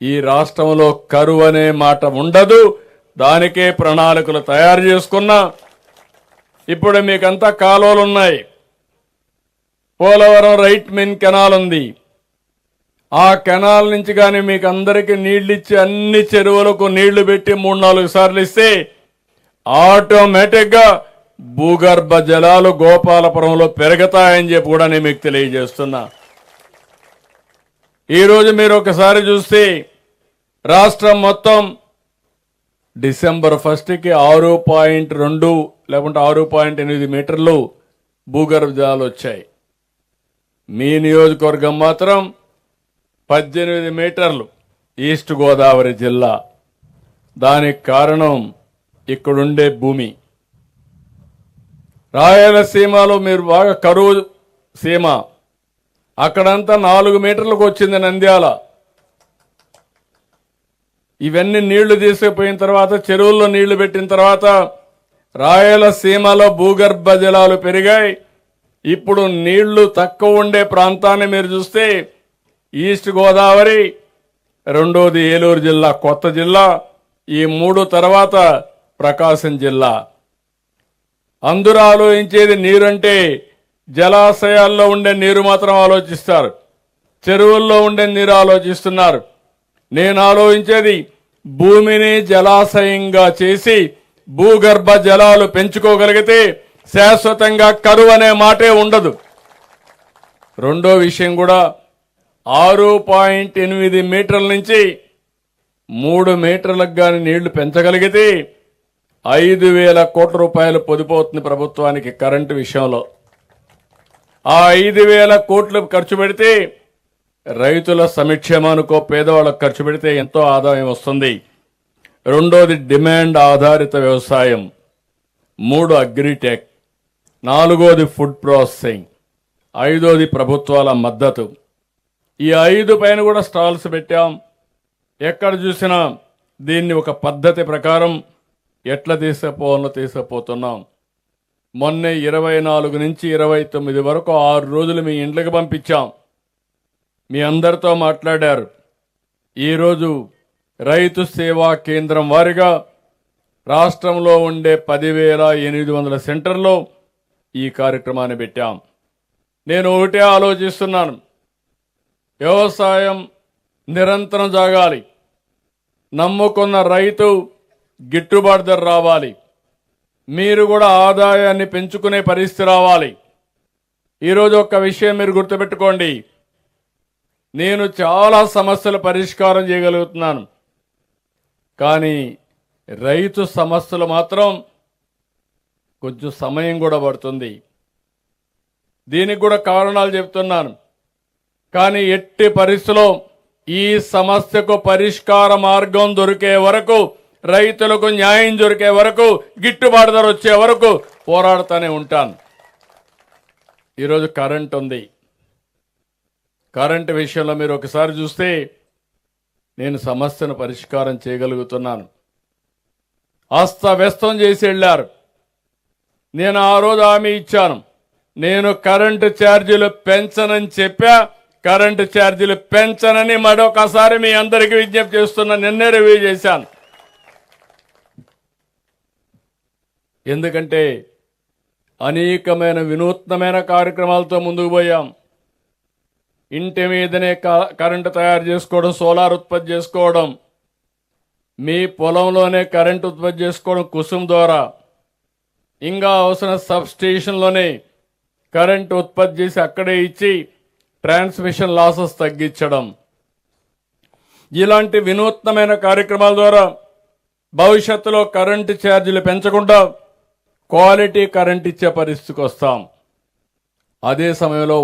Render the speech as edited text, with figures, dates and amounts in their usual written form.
ఈ రాష్ట్రంలో కరువు అనే మాట ఉండదు. దానికే ప్రణాళికలు తయారు చేసుకున్నా. ఇప్పుడు మీకంతా కాలువలు ఉన్నాయి. పోలవరం రైట్ మెయిన్ కెనాల్ ఉంది. ఆ కెనాల్ నుంచి కానీ మీకు అందరికీ నీళ్లు ఇచ్చి అన్ని చెరువులకు నీళ్లు పెట్టి 3-4 సార్లు ఇస్తే ఆటోమేటిక్ గా భూగర్భ జలాలు గోపాలపురంలో పెరుగుతాయని చెప్పి కూడా నేను మీకు తెలియజేస్తున్నా. ఈరోజు మీరు ఒకసారి చూస్తే రాష్ట్రం మొత్తం డిసెంబర్ 1కి 6.2 లేకుంటే 6.8 మీటర్లు భూగర్భ జలాలు వచ్చాయి. మీ నియోజకవర్గం మాత్రం 18 మీటర్లు. ఈస్ట్ గోదావరి జిల్లా. దానికి కారణం ఇక్కడుండే భూమి. రాయలసీమలో మీరు బాగా కరువు సీమ, అక్కడంతా 4 మీటర్లకు వచ్చింది నంద్యాల. ఇవన్నీ నీళ్లు తీసుకుపోయిన తర్వాత, చెరువుల్లో నీళ్లు పెట్టిన తర్వాత రాయలసీమలో భూగర్భ జలాలు పెరిగాయి. ఇప్పుడు నీళ్లు తక్కువ ఉండే ప్రాంతాన్ని మీరు చూస్తే ఈస్ట్ గోదావరి, రెండోది ఏలూరు జిల్లా, కొత్త జిల్లా, ఈ 3 తర్వాత ప్రకాశం జిల్లా. అందరూ ఆలోచించేది నీరంటే జలాశయాల్లో ఉండే నీరు మాత్రం ఆలోచిస్తారు, చెరువుల్లో ఉండే నీరు ఆలోచిస్తున్నారు. నేను ఆలోచించేది భూమిని జలాశయంగా చేసి భూగర్భ జలాలు పెంచుకోగలిగితే శాశ్వతంగా కరువు అనే మాటే ఉండదు. రెండో విషయం కూడా 6.8 మీటర్ల నుంచి 3 మీటర్లకు గాని నీళ్లు పెంచగలిగితే 5,000 కోట్ల రూపాయలు పొదుపవుతుంది ప్రభుత్వానికి కరెంటు విషయంలో. ఆ 5,000 కోట్లు ఖర్చు పెడితే రైతుల సంక్షేమానికో పేదవాళ్ళకు ఖర్చు పెడితే ఎంతో ఆదాయం వస్తుంది. రెండోది డిమాండ్ ఆధారిత వ్యవసాయం, 3 అగ్రిటెక్, 4ది ఫుడ్ ప్రాసెసింగ్, 5ది ప్రభుత్వాల మద్దతు. ఈ 5 పైన కూడా స్టాల్స్ పెట్టాం. ఎక్కడ చూసినా దీన్ని ఒక పద్ధతి ప్రకారం ఎట్లా తీసుకుపోవాలో తీసుకుపోతున్నాం. మొన్నే 24 నుంచి 29 వరకు 6 రోజులు మీ ఇంట్లోకి పంపించాం. మీ అందరితో మాట్లాడారు. ఈరోజు రైతు సేవా కేంద్రం వారిగా రాష్ట్రంలో ఉండే 10,800 సెంటర్లో ఈ కార్యక్రమాన్ని పెట్టాం. నేను ఒకటే ఆలోచిస్తున్నాను, వ్యవసాయం నిరంతరం సాగాలి. నమ్ముకున్న రైతు గిట్టుబాటు ధర రావాలి. మీరు కూడా ఆదాయాన్ని పెంచుకునే పరిస్థితి రావాలి. ఈరోజు ఒక్క విషయం మీరు గుర్తుపెట్టుకోండి, నేను చాలా సమస్యల పరిష్కారం చేయగలుగుతున్నాను, కానీ రైతు సమస్యలు మాత్రం కొంచెం సమయం కూడా పడుతుంది. దీనికి కూడా కారణాలు చెప్తున్నాను. కానీ ఎట్టి పరిస్థితుల్లో ఈ సమస్యకు పరిష్కార మార్గం దొరికే వరకు, రైతులకు న్యాయం దొరికే వరకు, గిట్టుబాటు ధర వచ్చే వరకు పోరాడుతూనే ఉంటాను. ఈరోజు కరెంట్ ఉంది. కరెంటు విషయంలో మీరు ఒకసారి చూస్తే నేను సమస్యను పరిష్కారం చేయగలుగుతున్నాను. అస్తవ్యస్తం చేసి వెళ్ళారు. నేను ఆ రోజు హామీ ఇచ్చాను, నేను కరెంటు ఛార్జీలు పెంచనని చెప్పా. కరెంటు ఛార్జీలు పెంచనని మరొకసారి మీ అందరికీ విజ్ఞప్తి చేస్తున్నా. నిన్నే రివ్యూ చేశాను. ఎందుకంటే అనేకమైన వినూత్నమైన కార్యక్రమాలతో ముందుకు పోయాం. ఇంటి మీదనే కరెంటు తయారు చేసుకోవడం, సోలార్ ఉత్పత్తి చేసుకోవడం, మీ పొలంలోనే కరెంటు ఉత్పత్తి చేసుకోవడం కుసుమ్ ద్వారా, ఇంకా అవసరం సబ్ స్టేషన్లోనే కరెంటు ఉత్పత్తి చేసి అక్కడే ఇచ్చి ట్రాన్స్మిషన్ లాసెస్ తగ్గించడం. ఇలాంటి వినూత్నమైన కార్యక్రమాల ద్వారా భవిష్యత్తులో కరెంటు ఛార్జీలు పెంచకుండా క్వాలిటీ కరెంట్ ఇచ్చే పరిస్థితికి వస్తాం. అదే సమయంలో